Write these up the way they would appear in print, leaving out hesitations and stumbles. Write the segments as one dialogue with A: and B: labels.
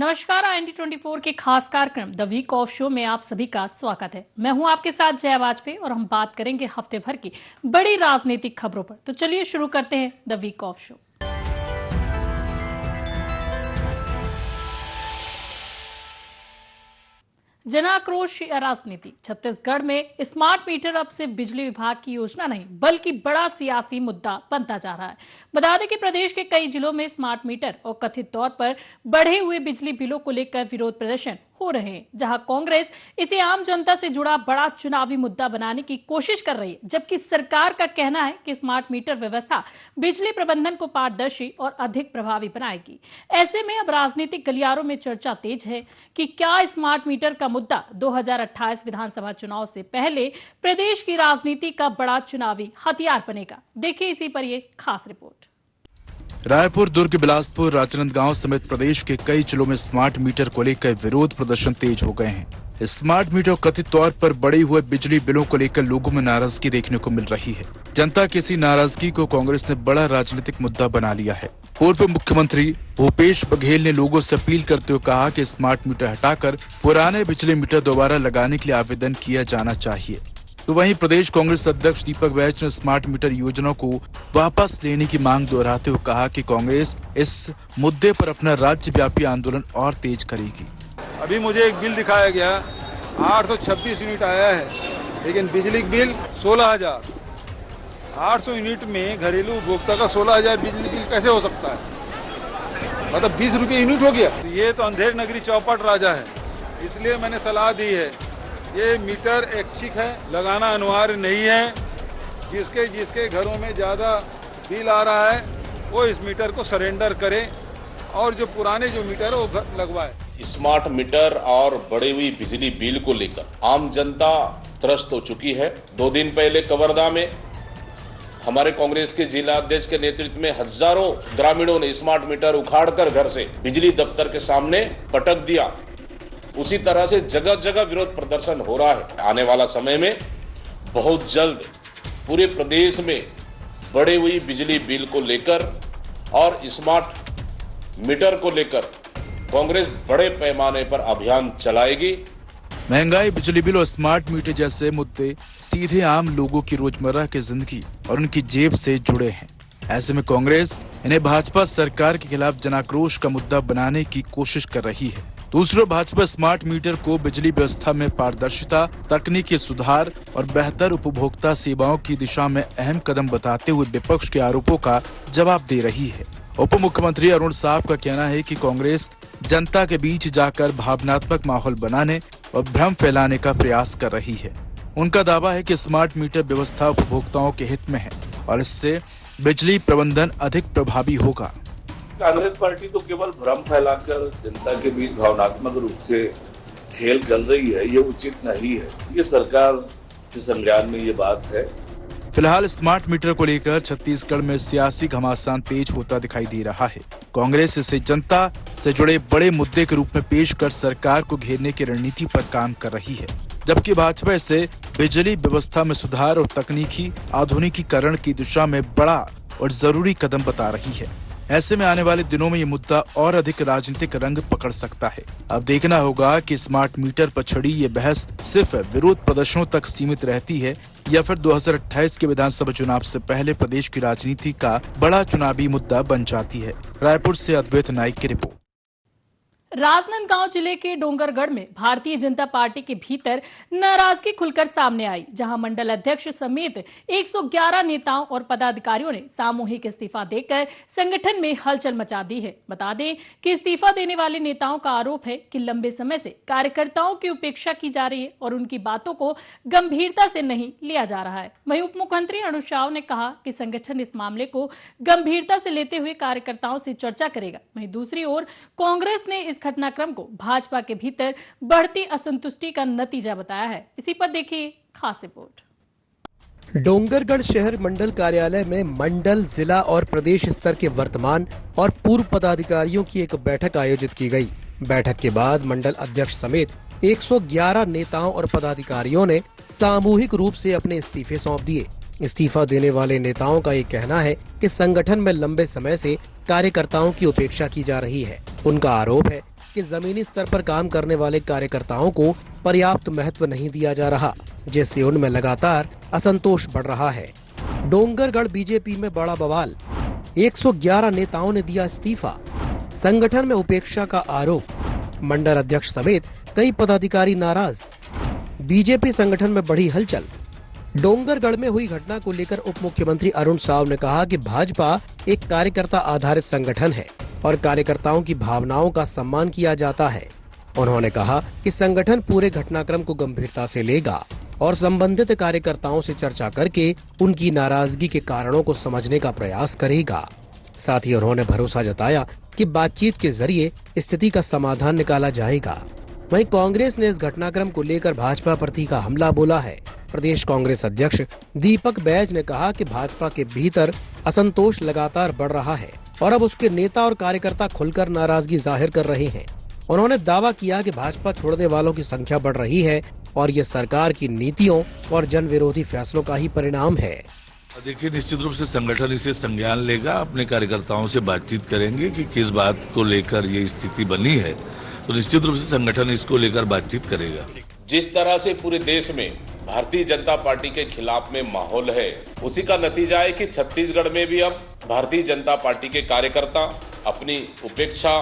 A: नमस्कार, IND24 के खास कार्यक्रम द वीक ऑफ शो में आप सभी का स्वागत है। मैं हूं आपके साथ जया वाजपेयी और हम बात करेंगे हफ्ते भर की बड़ी राजनीतिक खबरों पर। तो चलिए शुरू करते हैं द वीक ऑफ शो। जन आक्रोश या राजनीति। छत्तीसगढ़ में स्मार्ट मीटर अब सिर्फ बिजली विभाग की योजना नहीं बल्कि बड़ा सियासी मुद्दा बनता जा रहा है। बता दें कि प्रदेश के कई जिलों में स्मार्ट मीटर और कथित तौर पर बढ़े हुए बिजली बिलों को लेकर विरोध प्रदर्शन हो रहे हैं, जहां कांग्रेस इसे आम जनता से जुड़ा बड़ा चुनावी मुद्दा बनाने की कोशिश कर रही है, जबकि सरकार का कहना है कि स्मार्ट मीटर व्यवस्था बिजली प्रबंधन को पारदर्शी और अधिक प्रभावी बनाएगी। ऐसे में अब राजनीतिक गलियारों में चर्चा तेज है कि क्या स्मार्ट मीटर का मुद्दा 2028 विधानसभा चुनाव से पहले प्रदेश की राजनीति का बड़ा चुनावी हथियार बनेगा। देखिए इसी पर यह खास रिपोर्ट।
B: रायपुर, दुर्ग, बिलासपुर, राजनांदगांव समेत प्रदेश के कई जिलों में स्मार्ट मीटर को लेकर विरोध प्रदर्शन तेज हो गए हैं। स्मार्ट मीटर कथित तौर पर बढ़े हुए बिजली बिलों को लेकर लोगों में नाराजगी देखने को मिल रही है। जनता की इसी नाराजगी को कांग्रेस ने बड़ा राजनीतिक मुद्दा बना लिया है। पूर्व मुख्यमंत्री भूपेश बघेल ने लोगों से अपील करते हुए कहा कि स्मार्ट मीटर हटाकर पुराने बिजली मीटर दोबारा लगाने के लिए आवेदन किया जाना चाहिए। तो वहीं प्रदेश कांग्रेस अध्यक्ष दीपक बैज ने स्मार्ट मीटर योजना को वापस लेने की मांग दोहराते हुए कहा कि कांग्रेस इस मुद्दे पर अपना राज्यव्यापी आंदोलन और तेज करेगी।
C: अभी मुझे एक बिल दिखाया गया, 826 यूनिट आया है, लेकिन बिजली बिल 16,000। 800 यूनिट में घरेलू उपभोक्ता का 16,000 बिजली बिल कैसे हो सकता है? मतलब 20 रुपये यूनिट हो गया। ये तो अंधेर नगरी चौपट राजा है, इसलिए मैंने सलाह दी है ये मीटर ऐच्छिक है, लगाना अनिवार्य नहीं है। जिसके घरों में ज्यादा बिल आ रहा है वो इस मीटर को सरेंडर करे और जो पुराने जो मीटर है वो लगवाए।
D: स्मार्ट मीटर और बढ़ी हुई बिजली बिल को लेकर आम जनता त्रस्त हो चुकी है। 2 दिन पहले कवर्धा में हमारे कांग्रेस के जिला अध्यक्ष के नेतृत्व में हजारों ग्रामीणों ने स्मार्ट मीटर उखाड़कर घर से बिजली दफ्तर के सामने पटक दिया। उसी तरह से जगह जगह विरोध प्रदर्शन हो रहा है। आने वाला समय में बहुत जल्द पूरे प्रदेश में बढ़ी हुई बिजली बिल को लेकर और स्मार्ट मीटर को लेकर कांग्रेस बड़े पैमाने पर अभियान चलाएगी।
B: महंगाई, बिजली बिल और स्मार्ट मीटर जैसे मुद्दे सीधे आम लोगों की रोजमर्रा की जिंदगी और उनकी जेब से जुड़े हैं। ऐसे में कांग्रेस इन्हें भाजपा सरकार के खिलाफ जनाक्रोश का मुद्दा बनाने की कोशिश कर रही है। दूसरा, भाजपा स्मार्ट मीटर को बिजली व्यवस्था में पारदर्शिता, तकनीकी सुधार और बेहतर उपभोक्ता सेवाओं की दिशा में अहम कदम बताते हुए विपक्ष के आरोपों का जवाब दे रही है। उप मुख्यमंत्री अरुण साहब का कहना है कि कांग्रेस जनता के बीच जाकर भावनात्मक माहौल बनाने और भ्रम फैलाने का प्रयास कर रही है। उनका दावा है कि स्मार्ट मीटर व्यवस्था उपभोक्ताओं के हित में है और इससे बिजली प्रबंधन अधिक प्रभावी होगा।
E: कांग्रेस पार्टी तो केवल भ्रम फैलाकर जनता के बीच भावनात्मक रूप से खेल कर रही है, ये उचित नहीं है। ये सरकार के संज्ञान में ये बात है।
B: फिलहाल स्मार्ट मीटर को लेकर छत्तीसगढ़ में सियासी घमासान तेज होता दिखाई दे रहा है। कांग्रेस इसे जनता से जुड़े बड़े मुद्दे के रूप में पेश कर सरकार को घेरने की रणनीति पर काम कर रही है, जबकि भाजपा इसे बिजली व्यवस्था में सुधार और तकनीकी आधुनिकीकरण की दिशा में बड़ा और जरूरी कदम बता रही है। ऐसे में आने वाले दिनों में ये मुद्दा और अधिक राजनीतिक रंग पकड़ सकता है। अब देखना होगा कि स्मार्ट मीटर पर छड़ी ये बहस सिर्फ विरोध प्रदर्शनों तक सीमित रहती है या फिर 2028 के विधानसभा चुनाव से पहले प्रदेश की राजनीति का बड़ा चुनावी मुद्दा बन जाती है। रायपुर से अद्वैत नाइक की रिपोर्ट।
A: राजनांदगांव जिले के डोंगरगढ़ में भारतीय जनता पार्टी के भीतर नाराजगी खुलकर सामने आई, जहां मंडल अध्यक्ष समेत 111 नेताओं और पदाधिकारियों ने सामूहिक इस्तीफा देकर संगठन में हलचल मचा दी है। बता दें कि इस्तीफा देने वाले नेताओं का आरोप है कि लंबे समय से कार्यकर्ताओं की उपेक्षा की जा रही है और उनकी बातों को गंभीरता से नहीं लिया जा रहा है। वहीं उप मुख्यमंत्री अरुण साह ने कहा कि संगठन इस मामले को गंभीरता से लेते हुए कार्यकर्ताओं से चर्चा करेगा। वहीं दूसरी ओर कांग्रेस ने इस घटनाक्रम को भाजपा के भीतर बढ़ती असंतुष्टि का नतीजा बताया है। इसी पर देखिए खास रिपोर्ट।
F: डोंगरगढ़ शहर मंडल कार्यालय में मंडल, जिला और प्रदेश स्तर के वर्तमान और पूर्व पदाधिकारियों की एक बैठक आयोजित की गई। बैठक के बाद मंडल अध्यक्ष समेत 111 नेताओं और पदाधिकारियों ने सामूहिक रूप से अपने इस्तीफे सौंप दिए। इस्तीफा देने वाले नेताओं का ये कहना है कि संगठन में लंबे समय से कार्यकर्ताओं की उपेक्षा की जा रही है। उनका आरोप है कि जमीनी स्तर पर काम करने वाले कार्यकर्ताओं को पर्याप्त महत्व नहीं दिया जा रहा, जिससे उनमें लगातार असंतोष बढ़ रहा है। डोंगरगढ़ बीजेपी में बड़ा बवाल, 111 नेताओं ने दिया इस्तीफा, संगठन में उपेक्षा का आरोप, मंडल अध्यक्ष समेत कई पदाधिकारी नाराज, बीजेपी संगठन में बढ़ी हलचल। डोंगरगढ़ में हुई घटना को लेकर उप मुख्यमंत्री अरुण साव ने कहा कि भाजपा एक कार्यकर्ता आधारित संगठन है और कार्यकर्ताओं की भावनाओं का सम्मान किया जाता है। उन्होंने कहा कि संगठन पूरे घटनाक्रम को गंभीरता से लेगा और संबंधित कार्यकर्ताओं से चर्चा करके उनकी नाराजगी के कारणों को समझने का प्रयास करेगा। साथ ही उन्होंने भरोसा जताया कि बातचीत के जरिए स्थिति का समाधान निकाला जाएगा। वहीं कांग्रेस ने इस घटनाक्रम को लेकर भाजपा पर तीखा हमला बोला है। प्रदेश कांग्रेस अध्यक्ष दीपक बैज ने कहा कि भाजपा के भीतर असंतोष लगातार बढ़ रहा है और अब उसके नेता और कार्यकर्ता खुलकर नाराजगी जाहिर कर रहे हैं। उन्होंने दावा किया कि भाजपा छोड़ने वालों की संख्या बढ़ रही है और ये सरकार की नीतियों और जन विरोधी फैसलों का ही परिणाम है।
E: देखिए, निश्चित रूप से संगठन इसे संज्ञान लेगा, अपने कार्यकर्ताओं से बातचीत करेंगे कि किस बात को लेकर ये स्थिति बनी है, तो निश्चित रूप से संगठन इसको लेकर बातचीत करेगा।
D: जिस तरह से पूरे देश में भारतीय जनता पार्टी के खिलाफ में माहौल है, उसी का नतीजा है कि छत्तीसगढ़ में भी अब भारतीय जनता पार्टी के कार्यकर्ता अपनी उपेक्षा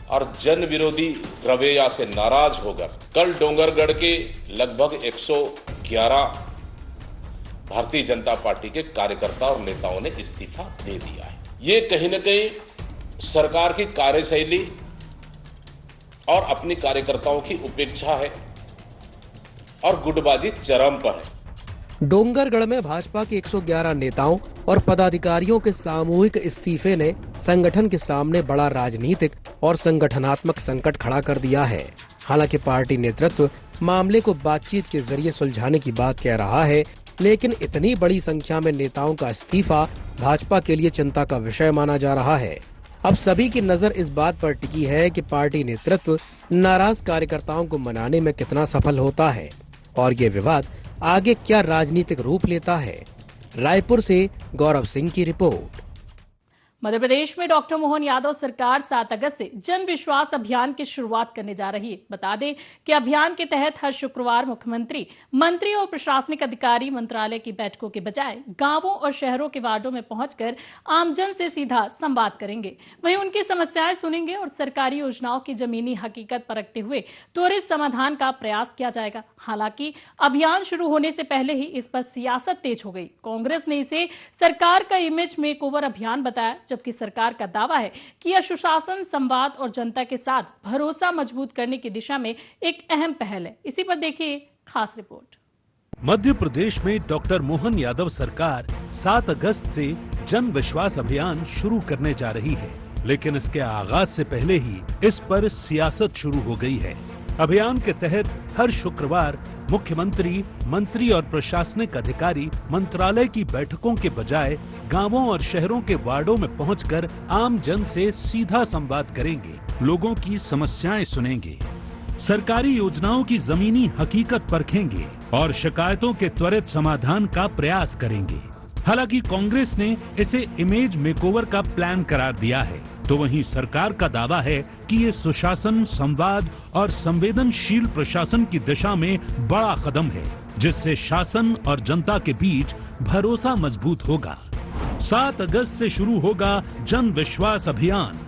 D: और जन विरोधी रवैया से नाराज होकर कल डोंगरगढ़ के लगभग 111 भारतीय जनता पार्टी के कार्यकर्ता और नेताओं ने इस्तीफा दे दिया है। ये कहीं न कहीं सरकार की कार्यशैली और अपनी कार्यकर्ताओं की उपेक्षा है और गुटबाजी चरम पर है।
F: डोंगरगढ़ में भाजपा के 111 नेताओं और पदाधिकारियों के सामूहिक इस्तीफे ने संगठन के सामने बड़ा राजनीतिक और संगठनात्मक संकट खड़ा कर दिया है। हालांकि पार्टी नेतृत्व मामले को बातचीत के जरिए सुलझाने की बात कह रहा है, लेकिन इतनी बड़ी संख्या में नेताओं का इस्तीफा भाजपा के लिए चिंता का विषय माना जा रहा है। अब सभी की नजर इस बात पर टिकी है कि पार्टी नेतृत्व नाराज कार्यकर्ताओं को मनाने में कितना सफल होता है और ये विवाद आगे क्या राजनीतिक रूप लेता है। रायपुर से गौरव सिंह की रिपोर्ट।
A: मध्य प्रदेश में डॉक्टर मोहन यादव सरकार 7 अगस्त से जन विश्वास अभियान की शुरुआत करने जा रही है। बता दें कि अभियान के तहत हर शुक्रवार मुख्यमंत्री, मंत्री और प्रशासनिक अधिकारी मंत्रालय की बैठकों के बजाय गांवों और शहरों के वार्डों में पहुंचकर आमजन से सीधा संवाद करेंगे। वहीं उनकी समस्याएं सुनेंगे और सरकारी योजनाओं की जमीनी हकीकत परखते हुए त्वरित समाधान का प्रयास किया जाएगा। हालांकि अभियान शुरू होने से पहले ही इस पर सियासत तेज हो गई। कांग्रेस ने इसे सरकार का इमेज मेकओवर अभियान बताया, जबकि सरकार का दावा है कि यह सुशासन, संवाद और जनता के साथ भरोसा मजबूत करने की दिशा में एक अहम पहल है। इसी पर देखिए खास रिपोर्ट।
G: मध्य प्रदेश में डॉक्टर मोहन यादव सरकार 7 अगस्त से जन विश्वास अभियान शुरू करने जा रही है, लेकिन इसके आगाज से पहले ही इस पर सियासत शुरू हो गई है। अभियान के तहत हर शुक्रवार मुख्यमंत्री, मंत्री और प्रशासनिक अधिकारी मंत्रालय की बैठकों के बजाय गांवों और शहरों के वार्डों में पहुंचकर आम जन से सीधा संवाद करेंगे, लोगों की समस्याएं सुनेंगे, सरकारी योजनाओं की जमीनी हकीकत परखेंगे और शिकायतों के त्वरित समाधान का प्रयास करेंगे। हालांकि कांग्रेस ने इसे इमेज मेकओवर का प्लान करार दिया है, तो वहीं सरकार का दावा है कि ये सुशासन, संवाद और संवेदनशील प्रशासन की दिशा में बड़ा कदम है, जिससे शासन और जनता के बीच भरोसा मजबूत होगा। 7 अगस्त से शुरू होगा जन विश्वास अभियान।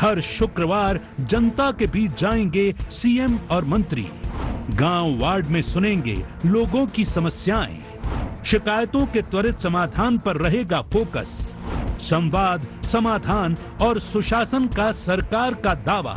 G: हर शुक्रवार जनता के बीच जाएंगे सीएम और मंत्री, गांव वार्ड में सुनेंगे लोगों की समस्याएं, शिकायतों के त्वरित समाधान पर रहेगा फोकस। संवाद, समाधान और सुशासन का सरकार का दावा।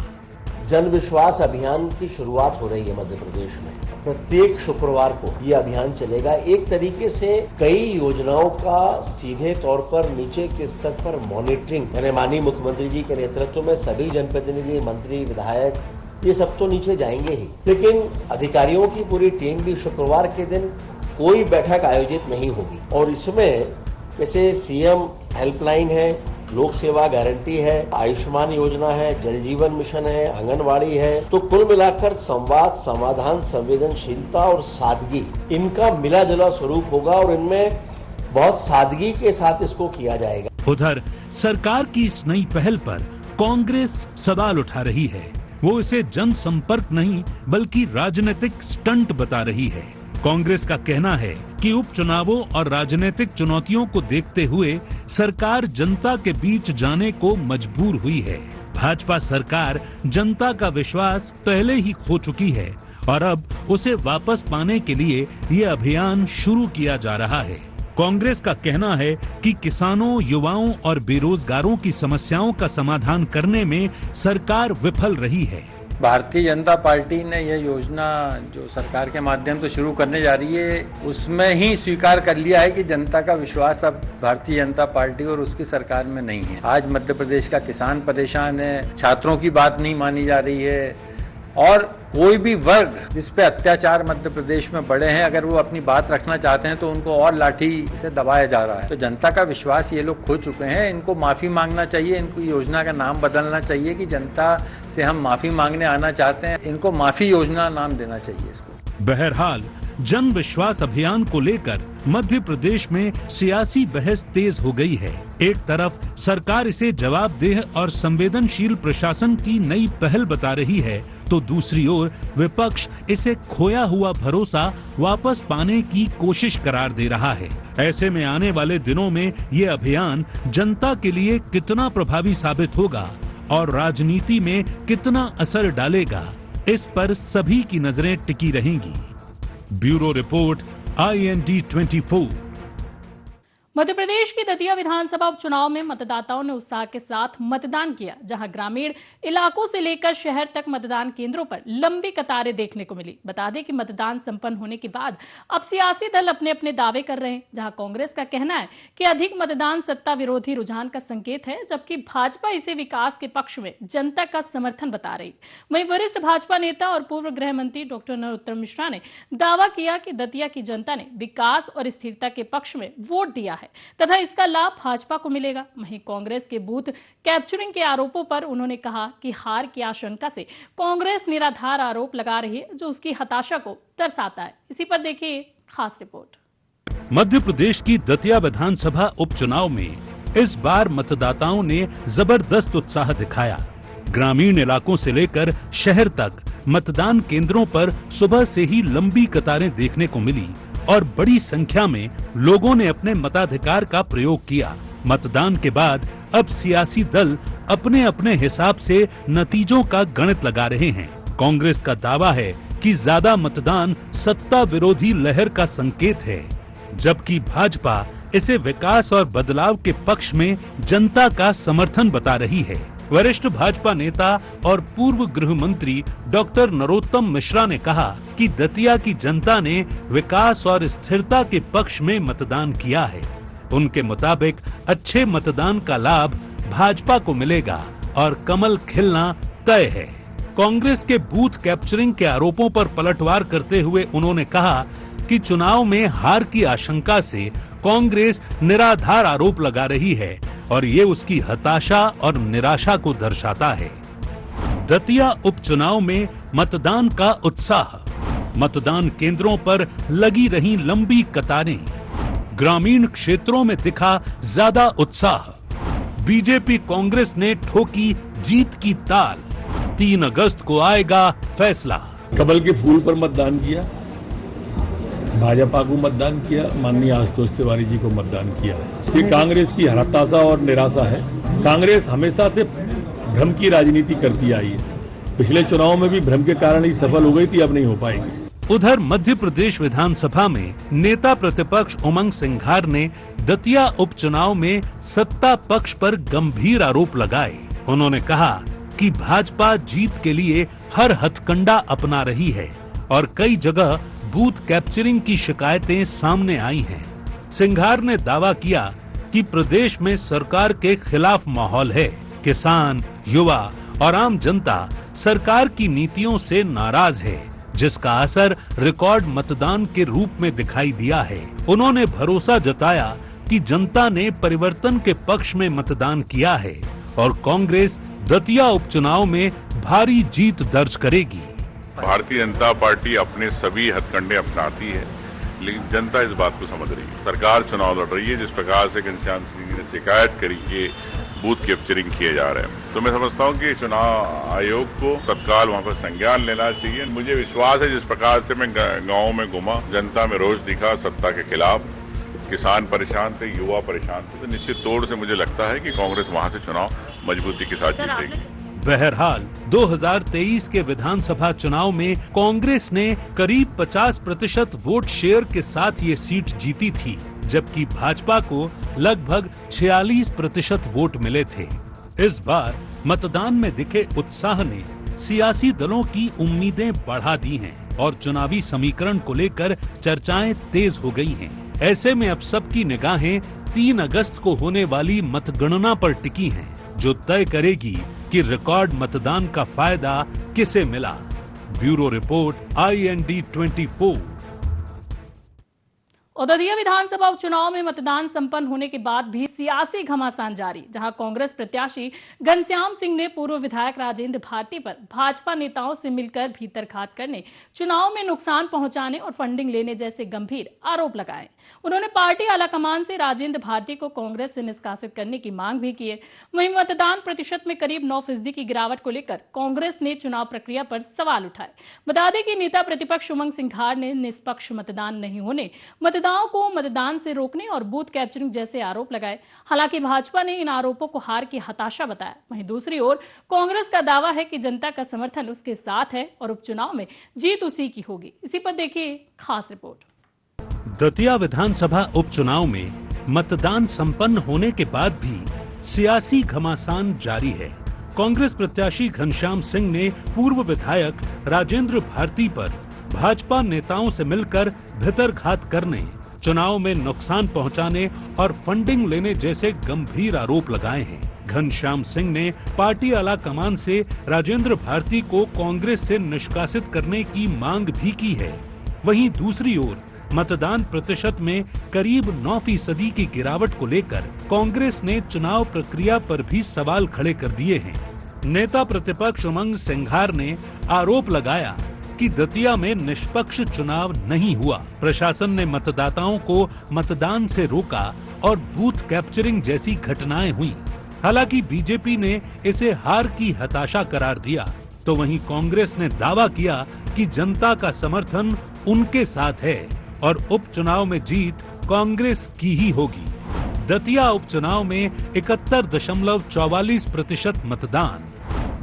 H: जन विश्वास अभियान की शुरुआत हो रही है मध्य प्रदेश में। प्रत्येक शुक्रवार को यह अभियान चलेगा। एक तरीके से कई योजनाओं का सीधे तौर पर नीचे के स्तर पर मॉनिटरिंग, यानी माननीय मुख्यमंत्री जी के नेतृत्व में सभी जनप्रतिनिधि, मंत्री, विधायक, ये सब तो नीचे जाएंगे ही, लेकिन अधिकारियों की पूरी टीम भी शुक्रवार के दिन कोई बैठक आयोजित नहीं होगी। और इसमें जैसे सीएम हेल्पलाइन है, लोक सेवा गारंटी है, आयुष्मान योजना है, जल जीवन मिशन है, आंगनवाड़ी है, तो कुल मिलाकर संवाद, समाधान, संवेदनशीलता और सादगी, इनका मिला जुला स्वरूप होगा और इनमें बहुत सादगी के साथ इसको किया जाएगा।
G: उधर सरकार की इस नई पहल पर कांग्रेस सवाल उठा रही है। वो इसे जनसंपर्क नहीं बल्कि राजनीतिक स्टंट बता रही है। कांग्रेस का कहना है कि उपचुनावों और राजनीतिक चुनौतियों को देखते हुए सरकार जनता के बीच जाने को मजबूर हुई है। भाजपा सरकार जनता का विश्वास पहले ही खो चुकी है और अब उसे वापस पाने के लिए ये अभियान शुरू किया जा रहा है। कांग्रेस का कहना है कि किसानों, युवाओं और बेरोजगारों की समस्याओं का समाधान करने में सरकार विफल रही है।
I: भारतीय जनता पार्टी ने यह योजना जो सरकार के माध्यम से शुरू करने जा रही है, उसमें ही स्वीकार कर लिया है कि जनता का विश्वास अब भारतीय जनता पार्टी और उसकी सरकार में नहीं है। आज मध्य प्रदेश का किसान परेशान है, छात्रों की बात नहीं मानी जा रही है और कोई भी वर्ग जिस पे अत्याचार मध्य प्रदेश में बढ़े हैं, अगर वो अपनी बात रखना चाहते हैं तो उनको और लाठी से दबाया जा रहा है। तो जनता का विश्वास ये लोग खो चुके हैं। इनको माफी मांगना चाहिए, इनको योजना का नाम बदलना चाहिए कि जनता से हम माफी मांगने आना चाहते हैं। इनको माफी योजना नाम देना चाहिए इसको।
G: बहरहाल जन विश्वास अभियान को लेकर मध्य प्रदेश में सियासी बहस तेज हो गई है। एक तरफ सरकार इसे जवाबदेह और संवेदनशील प्रशासन की नई पहल बता रही है, तो दूसरी ओर विपक्ष इसे खोया हुआ भरोसा वापस पाने की कोशिश करार दे रहा है। ऐसे में आने वाले दिनों में ये अभियान जनता के लिए कितना प्रभावी साबित होगा और राजनीति में कितना असर डालेगा, इस पर सभी की नजरें टिकी रहेंगी। Bureau report, IND 24।
A: Madhya Pradesh की दतिया विधानसभा उपचुनाव में मतदाताओं ने उत्साह के साथ मतदान किया, जहां ग्रामीण इलाकों से लेकर शहर तक मतदान केंद्रों पर लंबी कतारें देखने को मिली। बता दें कि मतदान संपन्न होने के बाद अब सियासी दल अपने अपने दावे कर रहे हैं, जहां कांग्रेस का कहना है कि अधिक मतदान सत्ता विरोधी रुझान का संकेत है, जबकि भाजपा इसे विकास के पक्ष में जनता का समर्थन बता रही। वहीं वरिष्ठ भाजपा नेता और पूर्व गृह मंत्री डॉक्टर नरोत्तम मिश्रा ने दावा किया कि दतिया की जनता ने विकास और स्थिरता के पक्ष में वोट दिया है तथा इसका लाभ भाजपा को मिलेगा। वहीं कांग्रेस के बूथ कैप्चरिंग के आरोपों पर उन्होंने कहा कि हार की आशंका से कांग्रेस निराधार आरोप लगा रही है, जो उसकी हताशा को दर्शाता है। इसी पर देखिए खास रिपोर्ट।
G: मध्य प्रदेश की दतिया विधानसभा उपचुनाव में इस बार मतदाताओं ने जबरदस्त उत्साह दिखाया। ग्रामीण इलाकों से लेकर शहर तक मतदान केंद्रों पर सुबह से ही लंबी कतारें देखने को मिली और बड़ी संख्या में लोगों ने अपने मताधिकार का प्रयोग किया। मतदान के बाद अब सियासी दल अपने अपने हिसाब से नतीजों का गणित लगा रहे हैं। कांग्रेस का दावा है कि ज्यादा मतदान सत्ता विरोधी लहर का संकेत है, जबकि भाजपा इसे विकास और बदलाव के पक्ष में जनता का समर्थन बता रही है। वरिष्ठ भाजपा नेता और पूर्व गृह मंत्री डॉक्टर नरोत्तम मिश्रा ने कहा कि दतिया की जनता ने विकास और स्थिरता के पक्ष में मतदान किया है। उनके मुताबिक अच्छे मतदान का लाभ भाजपा को मिलेगा और कमल खिलना तय है। कांग्रेस के बूथ कैप्चरिंग के आरोपों पर पलटवार करते हुए उन्होंने कहा कि चुनाव में हार की आशंका से कांग्रेस निराधार आरोप लगा रही है और ये उसकी हताशा और निराशा को दर्शाता है। दतिया उपचुनाव में मतदान का उत्साह, मतदान केंद्रों पर लगी रही लंबी कतारें, ग्रामीण क्षेत्रों में दिखा ज्यादा उत्साह। बीजेपी कांग्रेस ने ठोकी जीत की ताल। 3 अगस्त को आएगा फैसला।
J: कमल के फूल पर मतदान किया, भाजपा को मतदान किया, माननीय आशुतोष तिवारी जी को मतदान किया। ये कांग्रेस की हताशा और निराशा है। कांग्रेस हमेशा से भ्रम की राजनीति करती आई है। पिछले चुनाव में भी भ्रम के कारण ही सफल हो गई थी, अब नहीं हो पाएगी।
G: उधर मध्य प्रदेश विधानसभा में नेता प्रतिपक्ष उमंग सिंघार ने दतिया उपचुनाव में सत्ता पक्ष पर गंभीर आरोप लगाए। उन्होंने कहा कि भाजपा जीत के लिए हर हथकंडा अपना रही है और कई जगह बूथ कैप्चरिंग की शिकायतें सामने आई हैं। सिंघार ने दावा किया कि प्रदेश में सरकार के खिलाफ माहौल है। किसान, युवा और आम जनता सरकार की नीतियों से नाराज है, जिसका असर रिकॉर्ड मतदान के रूप में दिखाई दिया है। उन्होंने भरोसा जताया कि जनता ने परिवर्तन के पक्ष में मतदान किया है और कांग्रेस दतिया उपचुनाव में भारी जीत दर्ज करेगी।
K: भारतीय जनता पार्टी अपने सभी हथकंडे अपनाती है, लेकिन जनता इस बात को समझ रही है। सरकार चुनाव लड़ रही है। जिस प्रकार से घनश्याम सिंह ने शिकायत करी कि बूथ कैप्चरिंग किए जा रहे हैं। तो मैं समझता हूं कि चुनाव आयोग को तत्काल वहां पर संज्ञान लेना चाहिए। मुझे विश्वास है जिस प्रकार से मैं गाँव में घुमा, जनता में रोष दिखा सत्ता के खिलाफ, किसान परेशान थे, युवा परेशान थे, तो निश्चित तौर से मुझे लगता है कि कांग्रेस वहां से चुनाव मजबूती के साथ जीतेगी।
G: बहरहाल 2023 के विधानसभा चुनाव में कांग्रेस ने करीब 50% वोट शेयर के साथ ये सीट जीती थी, जबकि भाजपा को लगभग 46% वोट मिले थे। इस बार मतदान में दिखे उत्साह ने सियासी दलों की उम्मीदें बढ़ा दी हैं और चुनावी समीकरण को लेकर चर्चाएं तेज हो गई हैं। ऐसे में अब सबकी निगाहें 3 अगस्त को होने वाली मतगणना पर टिकी हैं, जो तय करेगी कि रिकॉर्ड मतदान का फायदा किसे मिला। Bureau report IND 24।
A: दतिया विधानसभा उपचुनाव में मतदान संपन्न होने के बाद भी सियासी घमासान जारी, जहां कांग्रेस प्रत्याशी घनश्याम सिंह ने पूर्व विधायक राजेंद्र भारती पर भाजपा नेताओं से मिलकर भीतरघात करने, चुनाव में नुकसान पहुंचाने और फंडिंग लेने जैसे गंभीर आरोप लगाए। उन्होंने पार्टी आलाकमान से राजेंद्र भारती को कांग्रेस से निष्कासित करने की मांग भी की है। वहीं मतदान प्रतिशत में करीब 9% की गिरावट को लेकर कांग्रेस ने चुनाव प्रक्रिया पर सवाल उठाए। बता दें कि नेता प्रतिपक्ष उमंग सिंघार ने निष्पक्ष मतदान नहीं होने, मतदाताओं को मतदान से रोकने और बूथ कैप्चरिंग जैसे आरोप लगाए। हालांकि भाजपा ने इन आरोपों को हार की हताशा बताया। वहीं दूसरी ओर कांग्रेस का दावा है कि जनता का समर्थन उसके साथ है और उपचुनाव में जीत उसी की होगी। इसी पर देखिए खास रिपोर्ट।
G: दतिया विधानसभा उपचुनाव में मतदान संपन्न होने के बाद भी सियासी घमासान जारी है। कांग्रेस प्रत्याशी घनश्याम सिंह ने पूर्व विधायक राजेंद्र भारती पर भाजपा नेताओं से मिलकर भीतरघात करने, चुनाव में नुकसान पहुंचाने और फंडिंग लेने जैसे गंभीर आरोप लगाए हैं। घनश्याम सिंह ने पार्टी आलाकमान से राजेंद्र भारती को कांग्रेस से निष्कासित करने की मांग भी की है। वहीं दूसरी ओर मतदान प्रतिशत में करीब 9% की गिरावट को लेकर कांग्रेस ने चुनाव प्रक्रिया पर भी सवाल खड़े कर दिए हैं। नेता प्रतिपक्ष उमंग सिंघार ने आरोप लगाया कि दतिया में निष्पक्ष चुनाव नहीं हुआ। प्रशासन ने मतदाताओं को मतदान से रोका और बूथ कैप्चरिंग जैसी घटनाएं हुई। हालांकि बीजेपी ने इसे हार की हताशा करार दिया, तो वहीं कांग्रेस ने दावा किया कि जनता का समर्थन उनके साथ है और उपचुनाव में जीत कांग्रेस की ही होगी। दतिया उपचुनाव में 71.44% मतदान,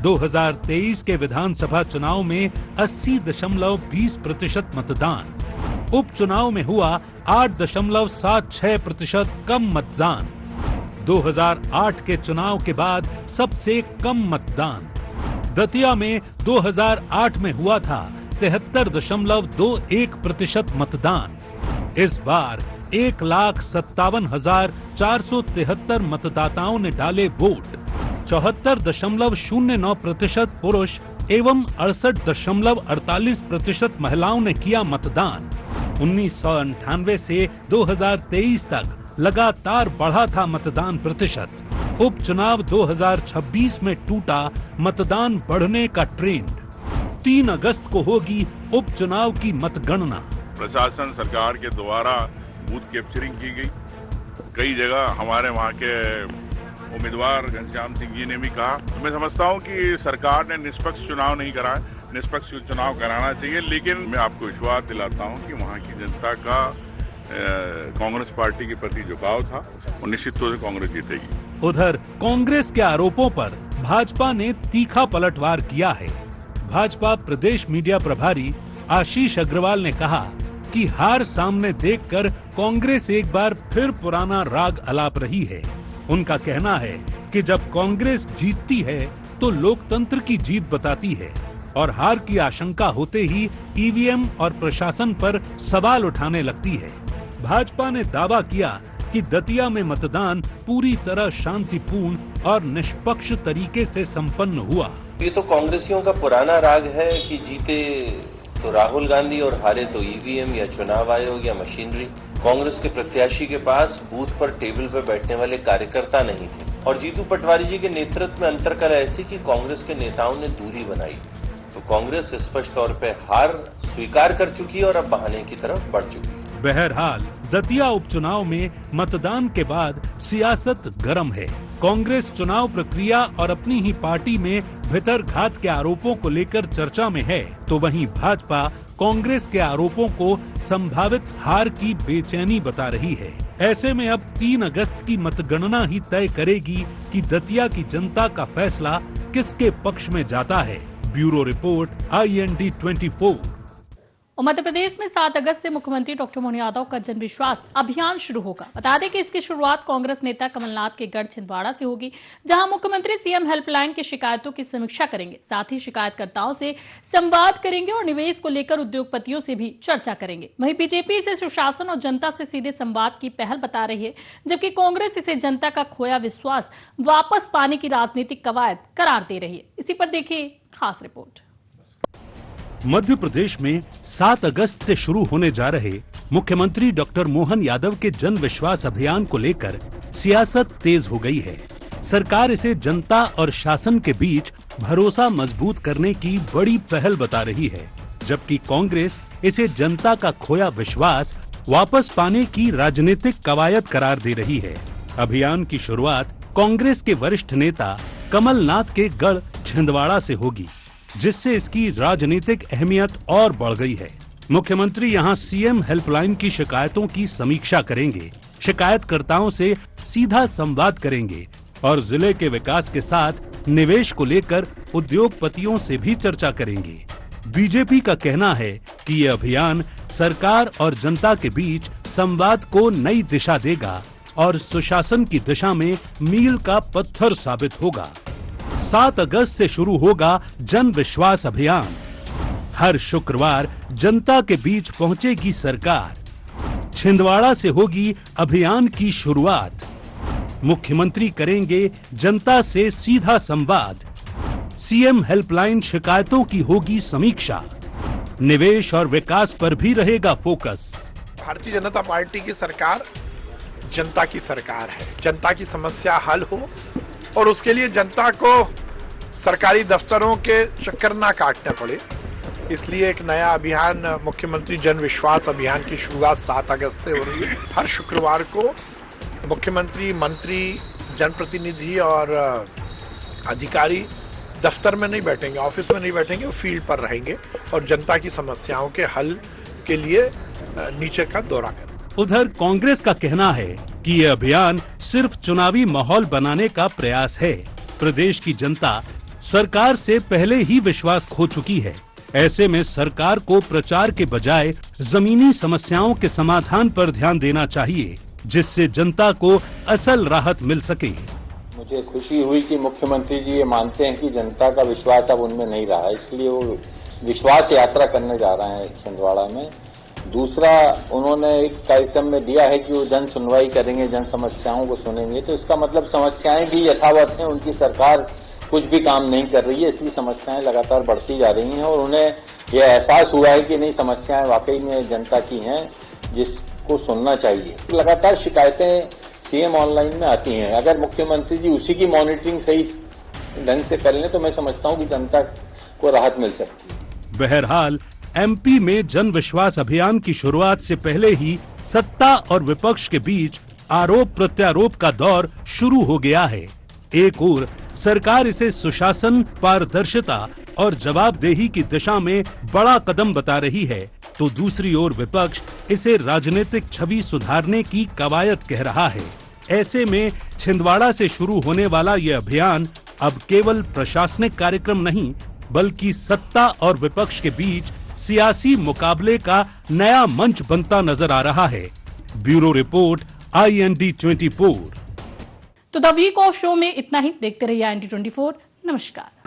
G: 2023 के विधानसभा चुनाव में 80.20% मतदान, उपचुनाव में हुआ 8.76% कम मतदान, 2008 के चुनाव के बाद सबसे कम मतदान। दतिया में 2008 में हुआ था 73.21% मतदान। इस बार 1,57,473 मतदाताओं ने डाले वोट। 74.09% पुरुष एवं 68.48% महिलाओं ने किया मतदान। 1998 से 2023 तक लगातार बढ़ा था मतदान प्रतिशत। उपचुनाव 2026 में टूटा मतदान बढ़ने का ट्रेंड। 3 अगस्त को होगी उपचुनाव की मतगणना।
K: प्रशासन सरकार के द्वारा बूथ कैप्चरिंग की गई। कई जगह हमारे वहाँ के उम्मीदवार घनश्याम सिंह जी ने भी कहा, तो मैं समझता हूं कि सरकार ने निष्पक्ष चुनाव नहीं कराया, निष्पक्ष चुनाव कराना चाहिए। लेकिन मैं आपको विश्वास दिलाता हूं कि वहां की जनता का कांग्रेस पार्टी के प्रति झुकाव था और निश्चित तौर से कांग्रेस जीतेगी।
G: उधर कांग्रेस के आरोपों पर भाजपा ने तीखा पलटवार किया है। भाजपा प्रदेश मीडिया प्रभारी आशीष अग्रवाल ने कहा कि हार सामने देखकर कांग्रेस एक बार फिर पुराना राग अलाप रही है। उनका कहना है कि जब कांग्रेस जीतती है तो लोकतंत्र की जीत बताती है और हार की आशंका होते ही ईवीएम और प्रशासन पर सवाल उठाने लगती है। भाजपा ने दावा किया कि दतिया में मतदान पूरी तरह शांतिपूर्ण और निष्पक्ष तरीके से संपन्न हुआ।
L: ये तो कांग्रेसियों का पुराना राग है कि जीते तो राहुल गांधी और हारे तो ईवीएम या चुनाव आयोग या मशीनरी। कांग्रेस के प्रत्याशी के पास बूथ पर टेबल पर बैठने वाले कार्यकर्ता नहीं थे और जीतू पटवारी जी के नेतृत्व में अंतर कर ऐसे कि कांग्रेस के नेताओं ने दूरी बनाई। तो कांग्रेस स्पष्ट तौर पे हार स्वीकार कर चुकी है और अब बहाने की तरफ बढ़ चुकी है।
G: बहरहाल दतिया उपचुनाव में मतदान के बाद सियासत गर्म है। कांग्रेस चुनाव प्रक्रिया और अपनी ही पार्टी में भितरघात के आरोपों को लेकर चर्चा में है, तो वहीं भाजपा कांग्रेस के आरोपों को संभावित हार की बेचैनी बता रही है। ऐसे में अब 3 अगस्त की मतगणना ही तय करेगी कि दतिया की जनता का फैसला किसके पक्ष में जाता है। Bureau report, IND 24।
A: और मध्य प्रदेश में 7 अगस्त से मुख्यमंत्री डॉक्टर मोहन यादव का जन विश्वास अभियान शुरू होगा। बता दें कि इसकी शुरुआत कांग्रेस नेता कमलनाथ के गढ़ छिंदवाड़ा से होगी, जहां मुख्यमंत्री सीएम हेल्पलाइन की शिकायतों की समीक्षा करेंगे। साथ ही शिकायतकर्ताओं से संवाद करेंगे और निवेश को लेकर उद्योगपतियों से भी चर्चा करेंगे। वहीं बीजेपी इसे सुशासन और जनता से सीधे संवाद की पहल बता रही है, जबकि कांग्रेस इसे जनता का खोया विश्वास वापस पाने की राजनीतिक कवायद करार दे रही है। इसी पर देखिए खास रिपोर्ट।
G: मध्य प्रदेश में 7 अगस्त से शुरू होने जा रहे मुख्यमंत्री डॉक्टर मोहन यादव के जन विश्वास अभियान को लेकर सियासत तेज हो गई है। सरकार इसे जनता और शासन के बीच भरोसा मजबूत करने की बड़ी पहल बता रही है, जबकि कांग्रेस इसे जनता का खोया विश्वास वापस पाने की राजनीतिक कवायद करार दे रही है। अभियान की शुरुआत कांग्रेस के वरिष्ठ नेता कमलनाथ के गढ़ छिंदवाड़ा से होगी, जिससे इसकी राजनीतिक अहमियत और बढ़ गई है। मुख्यमंत्री यहां सीएम हेल्पलाइन की शिकायतों की समीक्षा करेंगे, शिकायतकर्ताओं से सीधा संवाद करेंगे और जिले के विकास के साथ निवेश को लेकर उद्योगपतियों से भी चर्चा करेंगे। बीजेपी का कहना है कि ये अभियान सरकार और जनता के बीच संवाद को नई दिशा देगा और सुशासन की दिशा में मील का पत्थर साबित होगा। 7 अगस्त से शुरू होगा जन विश्वास अभियान। हर शुक्रवार जनता के बीच पहुंचेगी सरकार। छिंदवाड़ा से होगी अभियान की शुरुआत। मुख्यमंत्री करेंगे जनता से सीधा संवाद। सीएम हेल्पलाइन शिकायतों की होगी समीक्षा। निवेश और विकास पर भी रहेगा फोकस।
M: भारतीय जनता पार्टी की सरकार जनता की सरकार है। जनता की समस्या हल हो और उसके लिए जनता को सरकारी दफ्तरों के चक्कर ना काटने पड़े, इसलिए एक नया अभियान मुख्यमंत्री जन विश्वास अभियान की शुरुआत 7 अगस्त से हो रही है। हर शुक्रवार को मुख्यमंत्री, मंत्री, जनप्रतिनिधि और अधिकारी दफ्तर में नहीं बैठेंगे, ऑफिस में नहीं बैठेंगे, वो फील्ड पर रहेंगे और जनता की समस्याओं के हल के लिए नीचे का दौरा करेंगे।
G: उधर कांग्रेस का कहना है कि ये अभियान सिर्फ चुनावी माहौल बनाने का प्रयास है। प्रदेश की जनता सरकार से पहले ही विश्वास खो चुकी है। ऐसे में सरकार को प्रचार के बजाय जमीनी समस्याओं के समाधान पर ध्यान देना चाहिए, जिससे जनता को असल राहत मिल सके।
I: मुझे खुशी हुई कि मुख्यमंत्री जी ये मानते हैं कि जनता का विश्वास अब उनमें नहीं रहा, इसलिए वो विश्वास यात्रा करने जा रहे हैं छिंदवाड़ा में। दूसरा, उन्होंने एक कार्यक्रम में दिया है कि वो जन सुनवाई करेंगे, जन समस्याओं को सुनेंगे, तो इसका मतलब समस्याएं भी यथावत हैं। उनकी सरकार कुछ भी काम नहीं कर रही है, इसलिए समस्याएं लगातार बढ़ती जा रही हैं और उन्हें यह एहसास हुआ है कि नहीं, समस्याएं वाकई में जनता की हैं, जिसको सुनना चाहिए। लगातार शिकायतें सीएम ऑनलाइन में आती हैं। अगर मुख्यमंत्री जी उसी की मॉनिटरिंग सही ढंग से कर लें तो मैं समझता हूं कि जनता को राहत मिल सकती है।
G: बहरहाल एमपी में जन विश्वास अभियान की शुरुआत से पहले ही सत्ता और विपक्ष के बीच आरोप प्रत्यारोप का दौर शुरू हो गया है। एक ओर सरकार इसे सुशासन, पारदर्शिता और जवाबदेही की दिशा में बड़ा कदम बता रही है, तो दूसरी ओर विपक्ष इसे राजनीतिक छवि सुधारने की कवायद कह रहा है। ऐसे में छिंदवाड़ा से शुरू होने वाला ये अभियान अब केवल प्रशासनिक कार्यक्रम नहीं, बल्कि सत्ता और विपक्ष के बीच सियासी मुकाबले का नया मंच बनता नजर आ रहा है। Bureau report, IND 24।
A: तो द वीक ऑफ शो में इतना ही। देखते रहिए IND 24। नमस्कार।